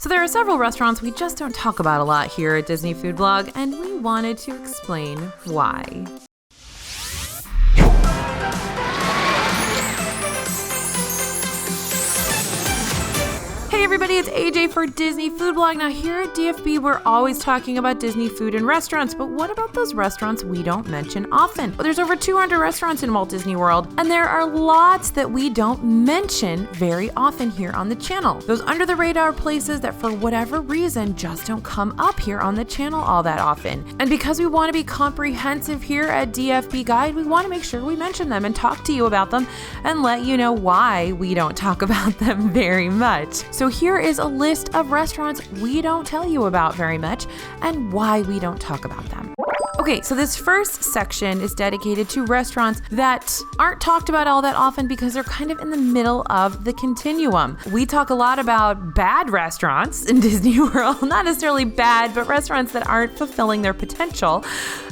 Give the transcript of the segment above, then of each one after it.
So there are several restaurants we just don't talk about a lot here at Disney Food Blog, and we wanted to explain why. Hey everybody, it's AJ for Disney Food Blog. Now here at DFB, we're always talking about Disney food and restaurants, but what about those restaurants we don't mention often? Well, there's over 200 restaurants in Walt Disney World, and there are lots that we don't mention very often here on the channel. Those under the radar places that for whatever reason just don't come up here on the channel all that often. And because we want to be comprehensive here at DFB Guide, we want to make sure we mention them and talk to you about them and let you know why we don't talk about them very much. So here is a list of restaurants we don't tell you about very much and why we don't talk about them. Okay, so this first section is dedicated to restaurants that aren't talked about all that often because they're kind of in the middle of the continuum. We talk a lot about bad restaurants in Disney World, not necessarily bad, but restaurants that aren't fulfilling their potential,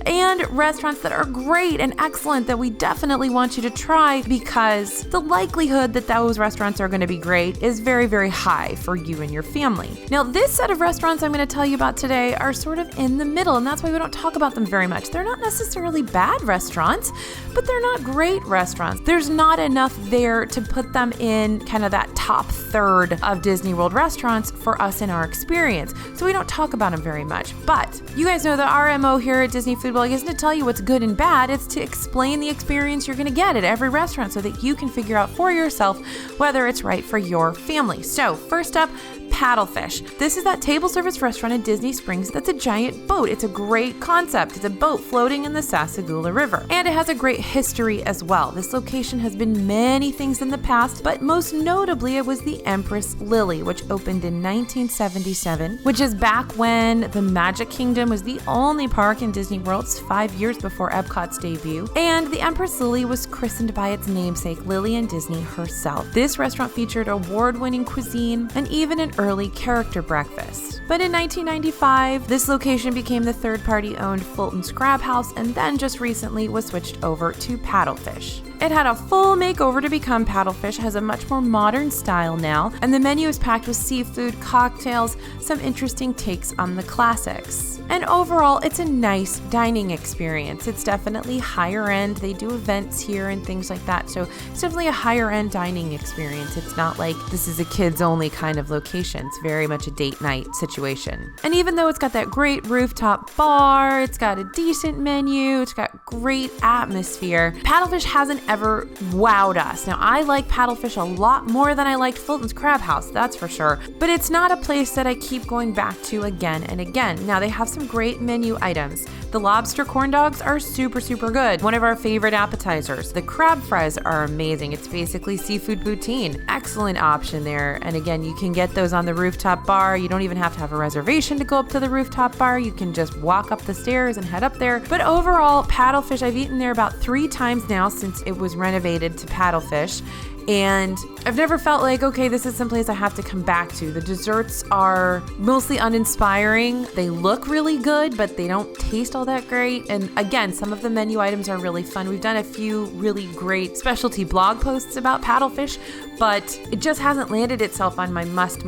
and restaurants that are great and excellent that we definitely want you to try because the likelihood that those restaurants are going to be great is very, very high for you and your family. Now, this set of restaurants I'm going to tell you about today are sort of in the middle, and that's why we don't talk about them very much. They're not necessarily bad restaurants, but they're not great restaurants. There's not enough there to put them in kind of that top third of Disney World restaurants for us in our experience. So we don't talk about them very much. But you guys know that our MO here at Disney Food Blog isn't to tell you what's good and bad. It's to explain the experience you're going to get at every restaurant so that you can figure out for yourself whether it's right for your family. So first up, Paddlefish. This is that table service restaurant in Disney Springs that's a giant boat. It's a great concept. It's a boat floating in the Sassagoula River. And it has a great history as well. This location has been many things in the past, but most notably it was the Empress Lily, which opened in 1977, which is back when the Magic Kingdom was the only park in Disney World, 5 years before Epcot's debut. And the Empress Lily was christened by its namesake, Lillian Disney herself. This restaurant featured award-winning cuisine and even an early character breakfast. But in 1995, this location became the third-party owned Fulton's Crab House and then just recently was switched over to Paddlefish. It had a full makeover to become Paddlefish, has a much more modern style now, and the menu is packed with seafood, cocktails, some interesting takes on the classics. And overall, it's a nice dining experience. It's definitely higher end. They do events here and things like that, so it's definitely a higher end dining experience. It's not like this is a kids only kind of location. It's very much a date night situation. And even though it's got that great rooftop bar, it's got a decent menu, it's got great atmosphere, Paddlefish hasn't ever wowed us. Now, I like Paddlefish a lot more than I liked Fulton's Crab House, that's for sure, but it's not a place that I keep going back to again and again. Now, they have some great menu items. The lobster corn dogs are super, super good. One of our favorite appetizers. The crab fries are amazing. It's basically seafood poutine. Excellent option there. And again, you can get those on the rooftop bar. You don't even have to have a reservation to go up to the rooftop bar. You can just walk up the stairs and head up there. But overall, Paddlefish, I've eaten there about 3 times now since it was renovated to Paddlefish. And I've never felt like, okay, this is someplace I have to come back to. The desserts are mostly uninspiring. They look really good, but they don't taste all that great. And again, some of the menu items are really fun. We've done a few really great specialty blog posts about Paddlefish, but it just hasn't landed itself on my must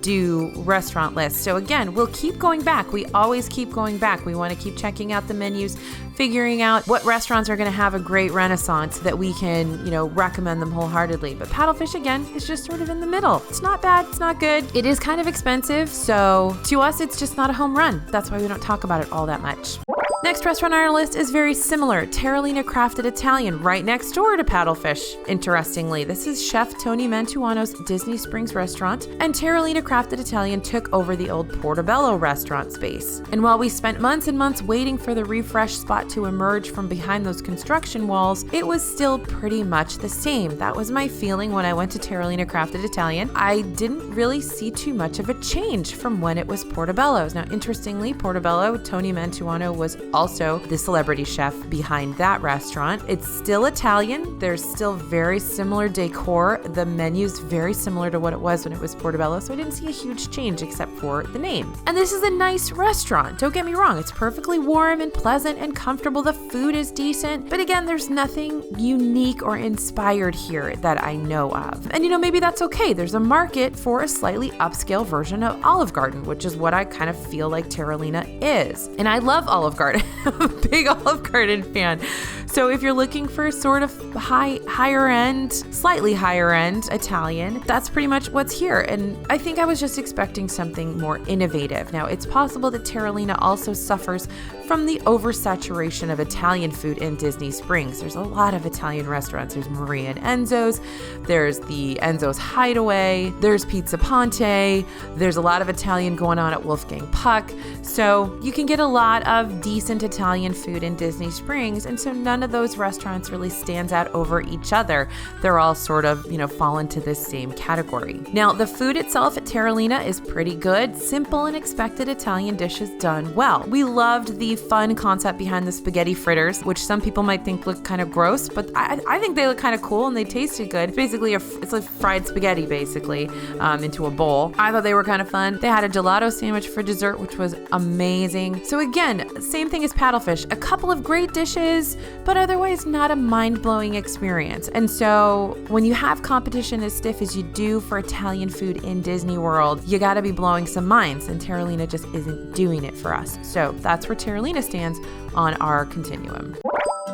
do restaurant list. So again, we'll keep going back. We always keep going back. We want to keep checking out the menus, figuring out what restaurants are going to have a great renaissance that we can, recommend them wholeheartedly. But Paddlefish, again, is just sort of in the middle. It's not bad. It's not good. It is kind of expensive. So to us, it's just not a home run. That's why we don't talk about it all that much. Next restaurant on our list is very similar. Terralina Crafted Italian, right next door to Paddlefish. Interestingly, this is Chef Tony Mantuano's Disney Springs restaurant, and Terralina Crafted Italian took over the old Portobello restaurant space. And while we spent months and months waiting for the refreshed spot to emerge from behind those construction walls, it was still pretty much the same. That was my feeling when I went to Terralina Crafted Italian. I didn't really see too much of a change from when it was Portobello's. Now, interestingly, Portobello, Tony Mantuano was also the celebrity chef behind that restaurant. It's still Italian. There's still very similar decor. The menu's very similar to what it was when it was Portobello, so I didn't see a huge change except for the name. And this is a nice restaurant. Don't get me wrong. It's perfectly warm and pleasant and comfortable. The food is decent. But again, there's nothing unique or inspired here that I know of. And maybe that's okay. There's a market for a slightly upscale version of Olive Garden, which is what I kind of feel like Terralina is. And I love Olive Garden. I'm a big Olive Garden fan. So if you're looking for sort of higher end, slightly higher end Italian, that's pretty much what's here. And I think I was just expecting something more innovative. Now, it's possible that Terralina also suffers from the oversaturation of Italian food in Disney Springs. There's a lot of Italian restaurants. There's Maria and Enzo's. There's the Enzo's Hideaway. There's Pizza Ponte. There's a lot of Italian going on at Wolfgang Puck. So you can get a lot of decent Italian food in Disney Springs. And so none of those restaurants really stands out over each other. They're all sort of, fall into this same category. Now, the food itself at Terralina is pretty good. Simple and expected Italian dishes done well. We loved the fun concept behind the spaghetti fritters, which some people might think look kind of gross, but I think they look kind of cool and they tasted good. Basically, it's like fried spaghetti, basically, into a bowl. I thought they were kind of fun. They had a gelato sandwich for dessert, which was amazing. So again, same thing as Paddlefish. A couple of great dishes, but otherwise not a mind-blowing experience. And so when you have competition as stiff as you do for Italian food in Disney World, you gotta be blowing some minds, and Terralina just isn't doing it for us. So that's where Terralina stands on our continuum.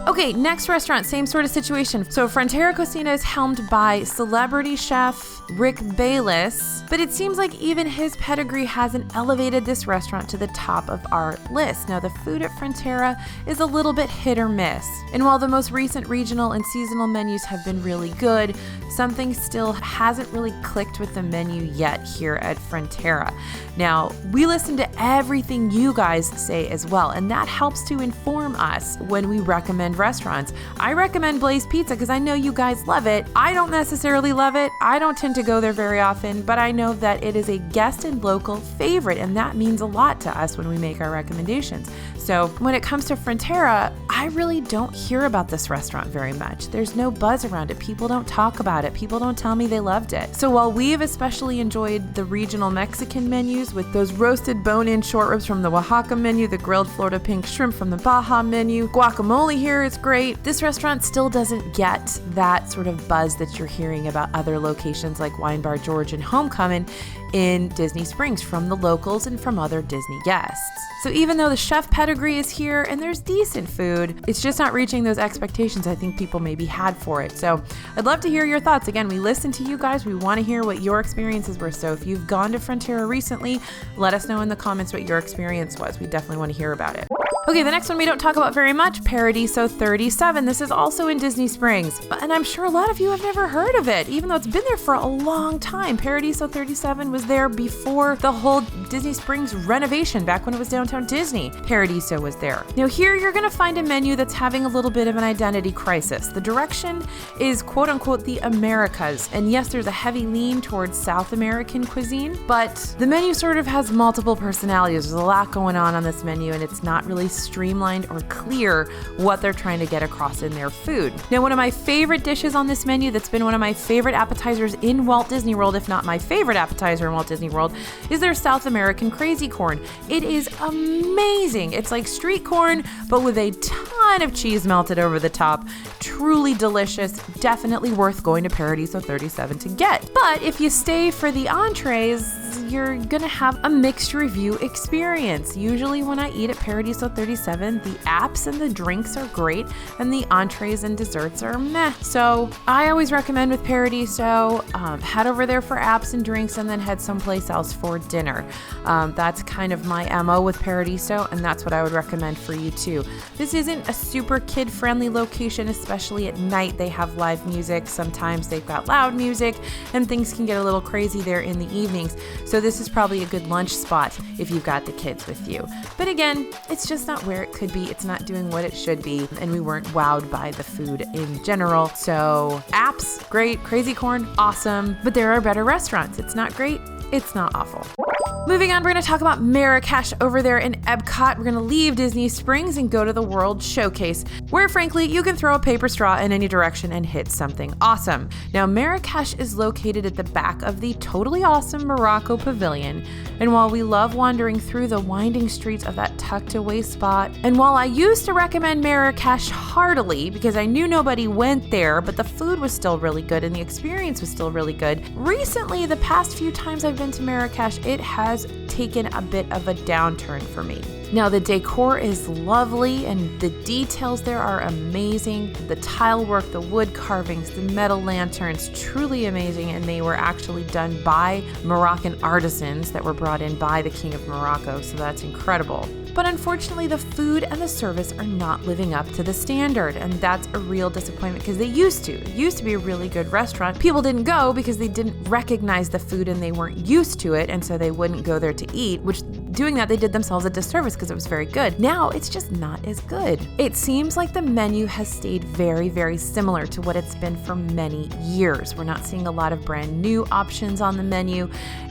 Okay, next restaurant, same sort of situation. So Frontera Cocina is helmed by celebrity chef Rick Bayless, but it seems like even his pedigree hasn't elevated this restaurant to the top of our list. Now, the food at Frontera is a little bit hit or miss. And while the most recent regional and seasonal menus have been really good, something still hasn't really clicked with the menu yet here at Frontera. Now, we listen to everything you guys say as well, and that helps to inform us when we recommend restaurants. I recommend Blaze Pizza because I know you guys love it. I don't necessarily love it. I don't tend to go there very often, but I know that it is a guest and local favorite, and that means a lot to us when we make our recommendations. So when it comes to Frontera, I really don't hear about this restaurant very much. There's no buzz around it. People don't talk about it. People don't tell me they loved it. So while we've especially enjoyed the regional Mexican menus with those roasted bone-in short ribs from the Oaxaca menu, the grilled Florida pink shrimp from the Baja menu, guacamole here is great, this restaurant still doesn't get that sort of buzz that you're hearing about other locations like Wine Bar George and Homecoming in Disney Springs from the locals and from other Disney guests. So even though the chef pedigree is here and there's decent food, it's just not reaching those expectations I think people maybe had for it. So I'd love to hear your thoughts. Again, we listen to you guys. We want to hear what your experiences were. So if you've gone to Frontera recently, let us know in the comments what your experience was. We definitely want to hear about it. Okay, the next one we don't talk about very much, Paradiso 37. This is also in Disney Springs, and I'm sure a lot of you have never heard of it, even though it's been there for a long time. Paradiso 37 was there before the whole Disney Springs renovation, back when it was Downtown Disney. Paradiso was there. Now here you're gonna find a menu that's having a little bit of an identity crisis. The direction is quote unquote the Americas, and yes, there's a heavy lean towards South American cuisine, but the menu sort of has multiple personalities. There's a lot going on this menu, and it's not really streamlined or clear what they're trying to get across in their food. Now, one of my favorite dishes on this menu that's been one of my favorite appetizers in Walt Disney World, if not my favorite appetizer in Walt Disney World, is their South American crazy corn. It is amazing. It's like street corn, but with a ton of cheese melted over the top. Truly delicious. Definitely worth going to Paradiso 37 to get. But if you stay for the entrees, you're gonna have a mixed review experience. Usually when I eat at Paradiso 37, the apps and the drinks are great, and the entrees and desserts are meh. So I always recommend with Paradiso, head over there for apps and drinks, and then head someplace else for dinner. That's kind of my MO with Paradiso, and that's what I would recommend for you too. This isn't a super kid-friendly location, especially at night. They have live music. Sometimes they've got loud music, and things can get a little crazy there in the evenings. So this is probably a good lunch spot if you've got the kids with you. But again, it's just not where it could be. It's not doing what it should be, and we weren't wowed by the food in general. So apps, great. Crazy corn, awesome. But there are better restaurants. It's not great. It's not awful. Moving on, we're going to talk about Marrakesh over there in Epcot. We're going to leave Disney Springs and go to the World Showcase, where frankly, you can throw a paper straw in any direction and hit something awesome. Now, Marrakesh is located at the back of the totally awesome Morocco Pavilion. And while we love wandering through the winding streets of that tucked away spot, and while I used to recommend Marrakesh heartily because I knew nobody went there, but the food was still really good and the experience was still really good, recently, the past few times I've been to Marrakesh, it has taken a bit of a downturn for me. Now, the decor is lovely and the details there are amazing. The tile work, the wood carvings, the metal lanterns, truly amazing, and they were actually done by Moroccan artisans that were brought in by the King of Morocco, so that's incredible. But unfortunately, the food and the service are not living up to the standard, and that's a real disappointment because they used to. It used to be a really good restaurant. People didn't go because they didn't recognize the food and they weren't used to it, and so they wouldn't go there to eat, which doing that, they did themselves a disservice because it was very good. Now, it's just not as good. It seems like the menu has stayed very, very similar to what it's been for many years. We're not seeing a lot of brand new options on the menu,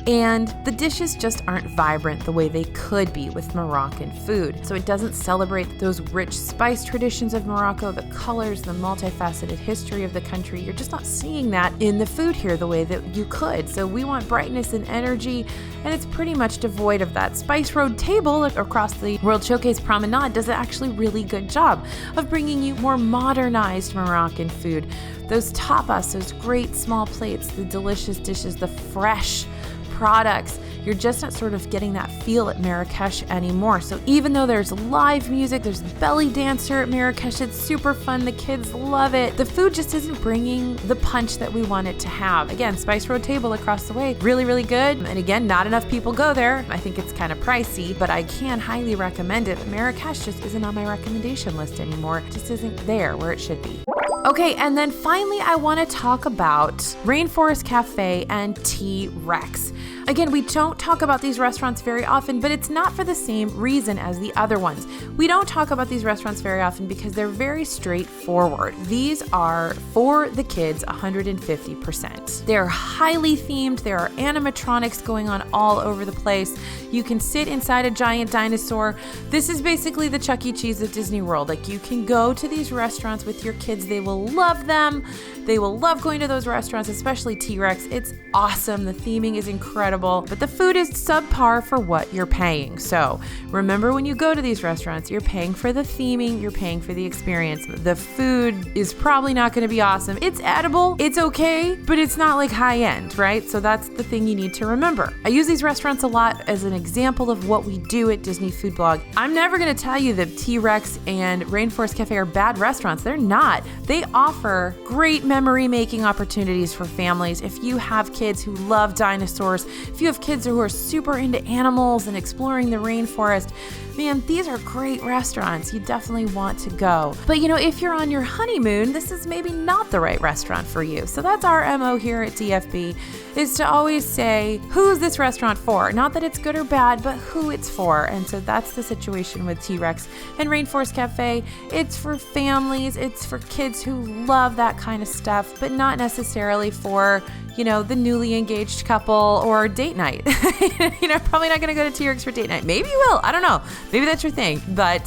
and the dishes just aren't vibrant the way they could be with Moroccan food. So it doesn't celebrate those rich spice traditions of Morocco, the colors, the multifaceted history of the country. You're just not seeing that in the food here the way that you could. So we want brightness and energy, and it's pretty much devoid of that. Spice Road table across the World Showcase Promenade does an actually really good job of bringing you more modernized Moroccan food. Those tapas, those great small plates, the delicious dishes, the fresh products. You're just not sort of getting that feel at Marrakesh anymore. So even though there's live music, there's belly dancer at Marrakesh, it's super fun, the kids love it, the food just isn't bringing the punch that we want it to have. Again, Spice Road table across the way, really, really good. And again, not enough people go there. I think it's kind of pricey, but I can highly recommend it. But Marrakesh just isn't on my recommendation list anymore. It just isn't there where it should be. Okay, and then finally, I want to talk about Rainforest Café and T-Rex. Again, we don't talk about these restaurants very often, but it's not for the same reason as the other ones. We don't talk about these restaurants very often because they're very straightforward. These are for the kids 150%. They're highly themed. There are animatronics going on all over the place. You can sit inside a giant dinosaur. This is basically the Chuck E. Cheese of Disney World. Like, you can go to these restaurants with your kids. They will love them. They will love going to those restaurants, especially T-Rex. It's awesome. The theming is incredible, but the food is subpar for what you're paying. So remember, when you go to these restaurants, you're paying for the theming, you're paying for the experience. The food is probably not going to be awesome. It's edible, it's okay, but it's not like high end, right? So that's the thing you need to remember. I use these restaurants a lot as an example of what we do at Disney Food Blog. I'm never going to tell you that T-Rex and Rainforest Café are bad restaurants. They're not. They offer great memory making opportunities for families. If you have kids who love dinosaurs, if you have kids who are super into animals and exploring the rainforest, man, these are great restaurants. You definitely want to go. But if you're on your honeymoon, this is maybe not the right restaurant for you. So that's our MO here at DFB, is to always say, who's this restaurant for? Not that it's good or bad, but who it's for. And so that's the situation with T-Rex and Rainforest Café. It's for families, it's for kids who love that kind of stuff, but not necessarily for the newly engaged couple or date night. Probably not going to go to T-Rex for date night. Maybe you will. I don't know. Maybe that's your thing. But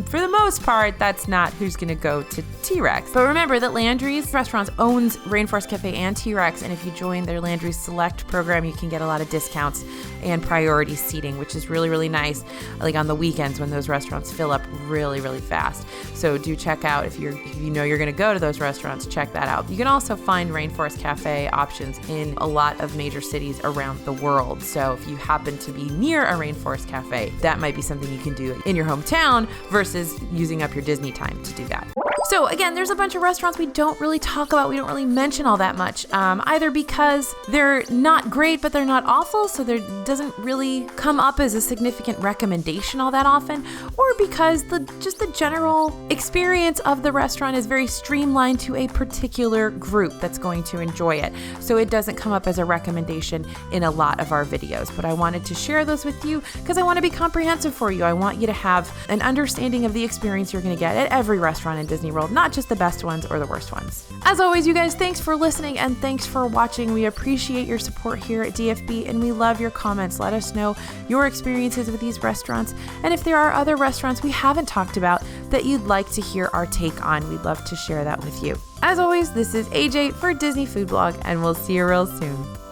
for the most part, that's not who's going to go to T-Rex. But remember that Landry's Restaurants owns Rainforest Café and T-Rex, and if you join their Landry's Select program, you can get a lot of discounts and priority seating, which is really, really nice, like on the weekends when those restaurants fill up really, really fast. So do check out, if you know you're going to go to those restaurants, check that out. You can also find Rainforest Café options in a lot of major cities around the world. So if you happen to be near a Rainforest Café, that might be something you can do in your hometown versus using up your Disney time to do that. So again, there's a bunch of restaurants we don't really talk about, we don't really mention all that much, either because they're not great, but they're not awful, so there doesn't really come up as a significant recommendation all that often, or because just the general experience of the restaurant is very streamlined to a particular group that's going to enjoy it. So it doesn't come up as a recommendation in a lot of our videos, but I wanted to share those with you because I want to be comprehensive for you. I want you to have an understanding of the experience you're going to get at every restaurant in Disney World, not just the best ones or the worst ones. As always, you guys, thanks for listening and thanks for watching. We appreciate your support here at DFB and we love your comments. Let us know your experiences with these restaurants, and if there are other restaurants we haven't talked about that you'd like to hear our take on, we'd love to share that with you. As always, this is AJ for Disney Food Blog, and we'll see you real soon.